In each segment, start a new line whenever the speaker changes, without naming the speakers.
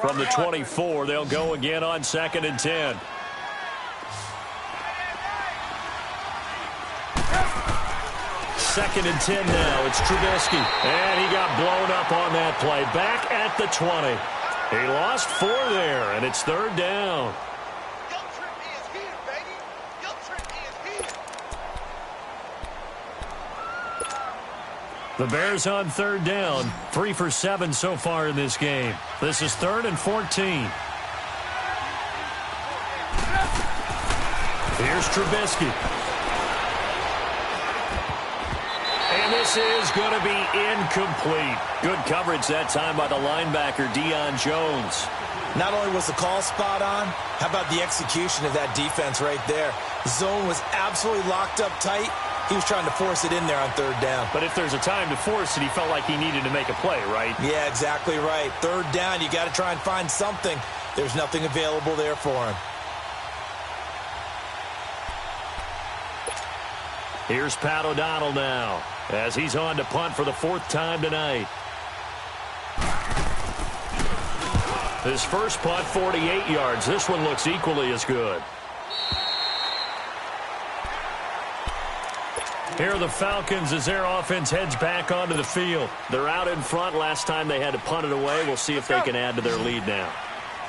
From the 24, they'll go again on 2nd and 10. Second and 10 now. It's Trubisky. And he got blown up on that play. Back at the 20. He lost 4 there, and it's 3rd down. The Bears on 3rd down. 3 for 7 so far in this game. This is 3rd and 14. Here's Trubisky. And this is going to be incomplete. Good coverage that time by the linebacker, Deion Jones.
Not only was the call spot on, how about the execution of that defense right there? The zone was absolutely locked up tight. He was trying to force it in there on 3rd down.
But if there's a time to force it, he felt like he needed to make a play, right?
Yeah, exactly right. 3rd down, you got to try and find something. There's nothing available there for him.
Here's Pat O'Donnell now, as he's on to punt for the 4th time tonight. His first punt, 48 yards. This one looks equally as good. Here are the Falcons as their offense heads back onto the field. They're out in front. Last time they had to punt it away. We'll see if they can add to their lead now.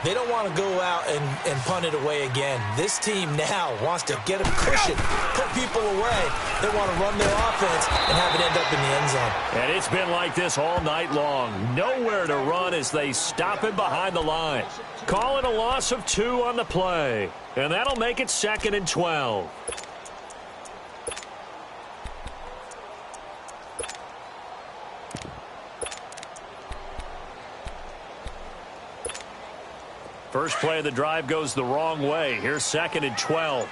They don't want to go out and punt it away again. This team now wants to get a cushion, put people away. They want to run their offense and have it end up in the end zone.
And it's been like this all night long. Nowhere to run as they stop him behind the line. Call it a loss of 2 on the play. And that'll make it 2nd and 12. First play of the drive goes the wrong way. Here's 2nd and 12.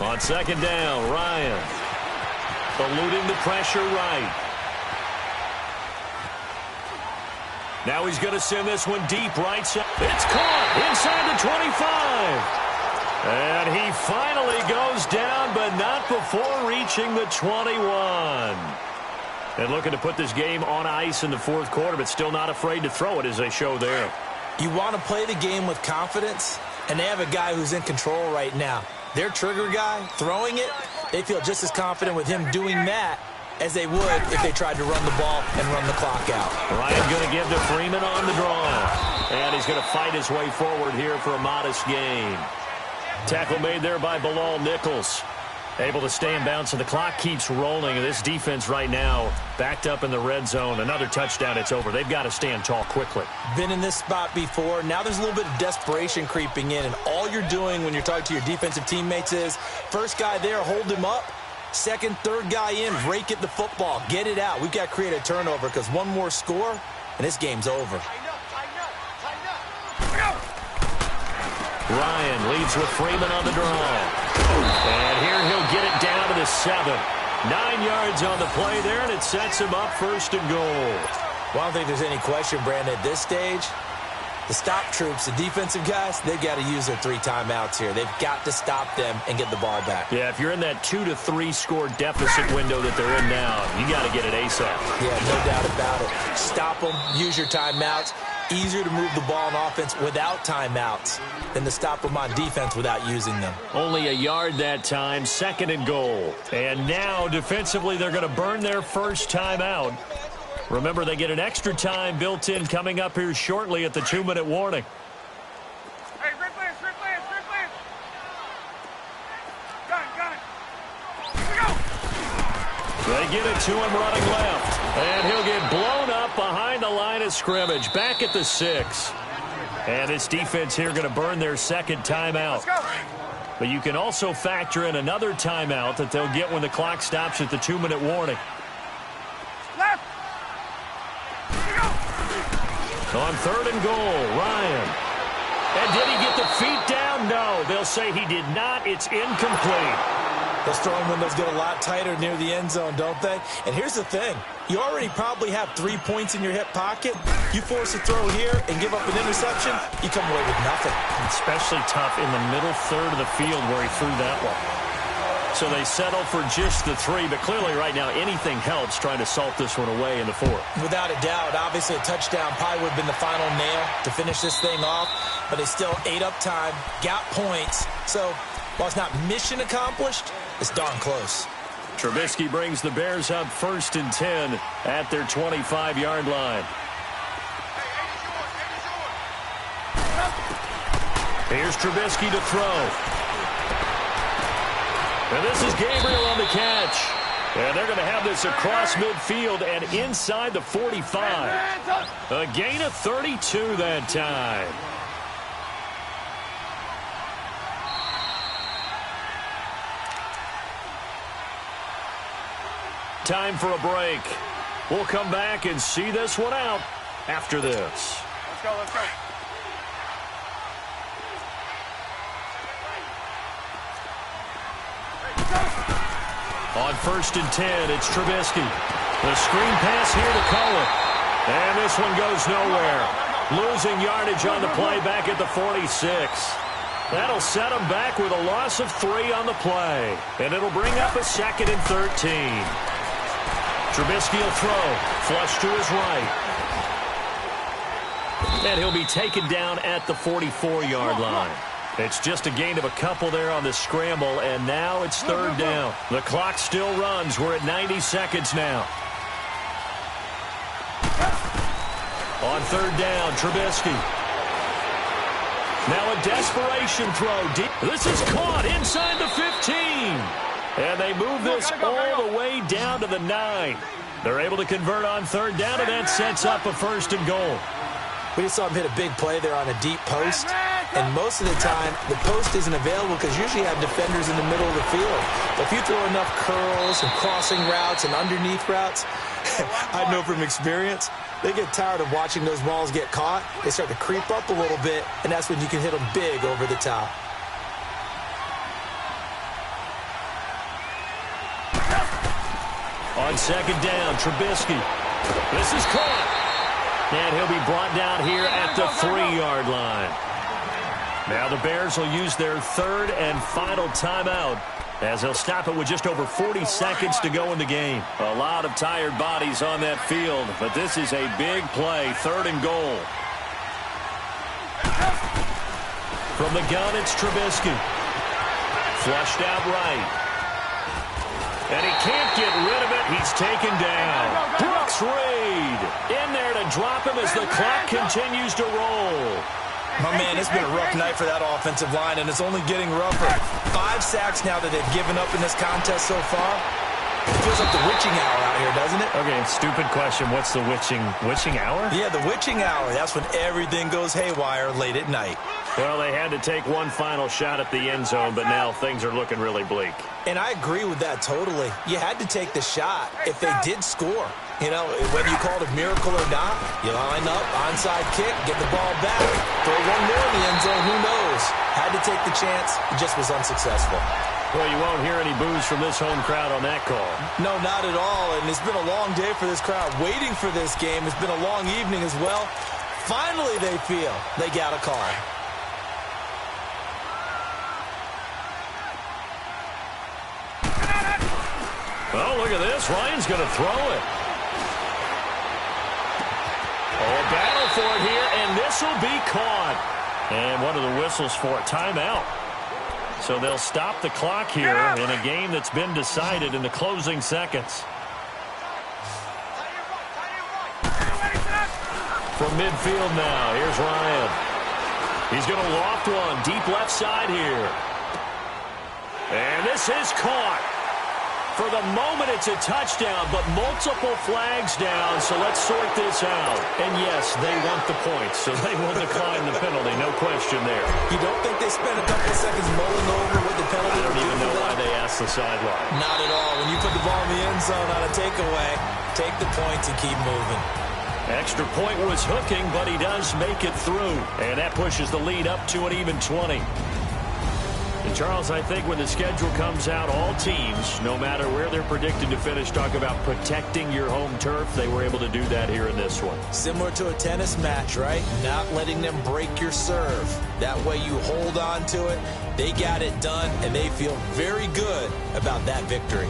On 2nd down, Ryan. Eluding the pressure right. Now he's going to send this one deep right side. It's caught inside the 25. And he finally goes down, but not before reaching the 21. And looking to put this game on ice in the 4th quarter, but still not afraid to throw it as they show there.
You want to play the game with confidence, and they have a guy who's in control right now. Their trigger guy, throwing it, they feel just as confident with him doing that as they would if they tried to run the ball and run the clock out.
Ryan going to give to Freeman on the draw. And he's going to fight his way forward here for a modest gain. Tackle made there by Bilal Nichols. Able to stay in bounds, and the clock keeps rolling. And this defense right now backed up in the red zone. Another touchdown, it's over. They've got to stand tall quickly.
Been in this spot before. Now there's a little bit of desperation creeping in. And all you're doing when you're talking to your defensive teammates is, first guy there, hold him up. Second, third guy in, rake at the football. Get it out. We've got to create a turnover because one more score, and this game's over.
Ryan leads with Freeman on the draw. And here he'll get it down to the 7. 9 yards on the play there, and it sets him up 1st and goal.
Well, I don't think there's any question, Brandon, at this stage. The stop troops, the defensive guys, they've got to use their 3 timeouts here. They've got to stop them and get the ball back.
Yeah, if you're in that 2 to 3 score deficit window that they're in now, you got to get it ASAP.
Yeah, no doubt about it. Stop them, use your timeouts. Easier to move the ball on offense without timeouts than to stop them on defense without using them.
Only a yard that time, 2nd and goal. And now, defensively, they're going to burn their first timeout. Remember, they get an extra time built in coming up here shortly at the 2-minute warning.
Hey, replay. Gun.
They get it to him running left. And he'll get blown up behind the line of scrimmage. Back at the 6. And this defense here going to burn their 2nd timeout. But you can also factor in another timeout that they'll get when the clock stops at the 2-minute warning.
Left.
On 3rd and goal, Ryan. And did he get the feet down? No, they'll say he did not. It's incomplete.
Those throwing windows get a lot tighter near the end zone, don't they? And here's the thing. You already probably have 3 points in your hip pocket. You force a throw here and give up an interception, you come away with nothing.
Especially tough in the middle third of the field where he threw that one. So they settle for just the 3, but clearly right now anything helps trying to salt this one away in the 4th.
Without a doubt, obviously a touchdown probably would have been the final nail to finish this thing off, but they still ate up time, got points. So while it's not mission accomplished, it's darn close.
Trubisky brings the Bears up 1st and 10 at their 25-yard line. Here's Trubisky to throw. And this is Gabriel on the catch. And they're going to have this across midfield and inside the 45. A gain of 32 that time. Time for a break. We'll come back and see this one out after this.
Let's go, let's go.
On 1st and 10, it's Trubisky. The screen pass here to Cohen. And this one goes nowhere. Losing yardage on the play back at the 46. That'll set him back with a loss of 3 on the play. And it'll bring up a 2nd and 13. Trubisky will throw. Flush to his right. And he'll be taken down at the 44-yard line. It's just a gain of a couple there on the scramble, and now it's 3rd down. The clock still runs. We're at 90 seconds now. On 3rd down, Trubisky. Now a desperation throw. Deep. This is caught inside the 15. And they move this all the way down to the 9. They're able to convert on 3rd down, and that sets up a 1st and goal.
We just saw him hit a big play there on a deep post. And most of the time, the post isn't available because usually you have defenders in the middle of the field. But if you throw enough curls and crossing routes and underneath routes, I know from experience, they get tired of watching those balls get caught. They start to creep up a little bit, and that's when you can hit them big over the top.
On 2nd down, Trubisky. This is caught. And he'll be brought down here at the 3-yard line. Now the Bears will use their 3rd and final timeout as they'll stop it with just over 40 seconds to go in the game. A lot of tired bodies on that field, but this is a big play, 3rd and goal. From the gun, it's Trubisky. Flushed out right. And he can't get rid of it. He's taken down. Brooks Reed in there to drop him as the clock continues to roll.
My man, it's been a rough night for that offensive line, and it's only getting rougher. 5 sacks now that they've given up in this contest so far. It feels like the witching hour out here, doesn't it?
Okay, stupid question. What's the witching hour?
Yeah, the witching hour. That's when everything goes haywire late at night.
Well, they had to take one final shot at the end zone, but now things are looking really bleak.
And I agree with that totally. You had to take the shot if they did score. You know, whether you call it a miracle or not, you line up, onside kick, get the ball back, throw one more in the end zone, who knows? Had to take the chance, it just was unsuccessful.
Well, you won't hear any boos from this home crowd on that call.
No, not at all, and it's been a long day for this crowd waiting for this game. It's been a long evening as well. Finally, they feel they got a call.
Oh, look at this. Ryan's going to throw it. Oh, a battle for it here, and this will be caught. And one of the whistles for a timeout. So they'll stop the clock here in a game that's been decided in the closing seconds. From midfield now, here's Ryan. He's going to loft one deep left side here. And this is caught. For the moment, it's a touchdown, but multiple flags down, so let's sort this out. And yes, they want the points, so they will decline the penalty, no question there.
You don't think they spent a couple of seconds mulling over what the penalty?
I don't even know why they asked the sideline.
Not at all. When you put the ball in the end zone on a takeaway, take the points and keep moving.
Extra point was hooking, but he does make it through. And that pushes the lead up to an even 20. And Charles, I think when the schedule comes out, all teams, no matter where they're predicted to finish, talk about protecting your home turf. They were able to do that here in this one.
Similar to a tennis match, right? Not letting them break your serve. That way you hold on to it. They got it done, and they feel very good about that victory.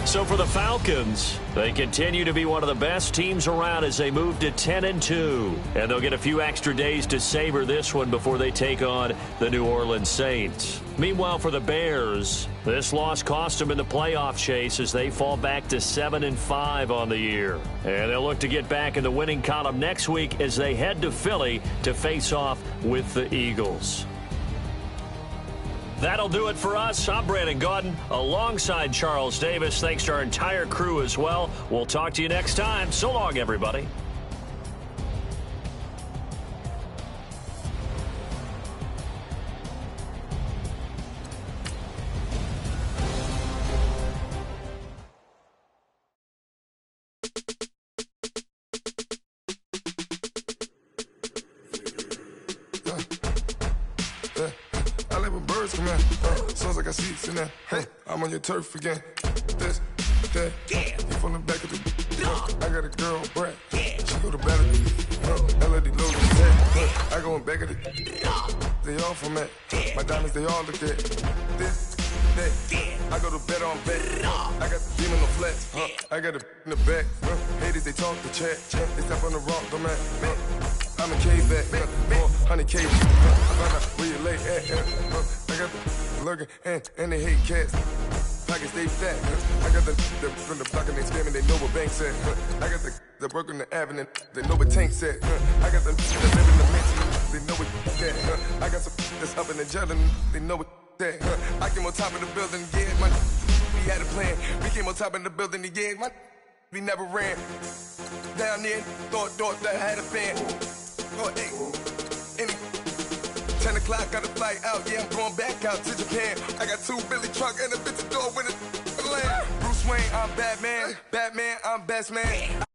So for the Falcons, they continue to be one of the best teams around as they move to 10-2. And they'll get a few extra days to savor this one before they take on the New Orleans Saints. Meanwhile, for the Bears, this loss cost them in the playoff chase as they fall back to 7-5 on the year. And they'll look to get back in the winning column next week as they head to Philly to face off with the Eagles. That'll do it for us. I'm Brandon Gaudin alongside Charles Davis. Thanks to our entire crew as well. We'll talk to you next time. So long, everybody.
I'm on your turf again. This, that, you from the back of the. I got a girl, Brad. She go to battle. LAD low. I go in back of the. They all from that. My diamonds, they all look at. This, that. I go to bed on bed. I got the demon on flats. I got a in the back. Haters, they talk the chat. They step on the rock, don't man. I'm a cave back. 400K. Where you lay at? I got the lurking and they hate cats. Pockets stay fat. I got the from the block and they scamming, they know what banks at. I got the work on the avenue, they know what tanks at. I got the live in the mansion, they know what that. I got some that's up in the jelly, they know what that. I came on top of the building, yeah, my we had a plan. We came on top of the building, yeah, my we never ran. Down there, thought that I had a fan. Oh, hey, 10 o'clock, got a flight out, yeah, I'm going back out to Japan. I got 2 Billy truck and a bitch door with a land. Bruce Wayne, I'm Batman. Batman, I'm best man.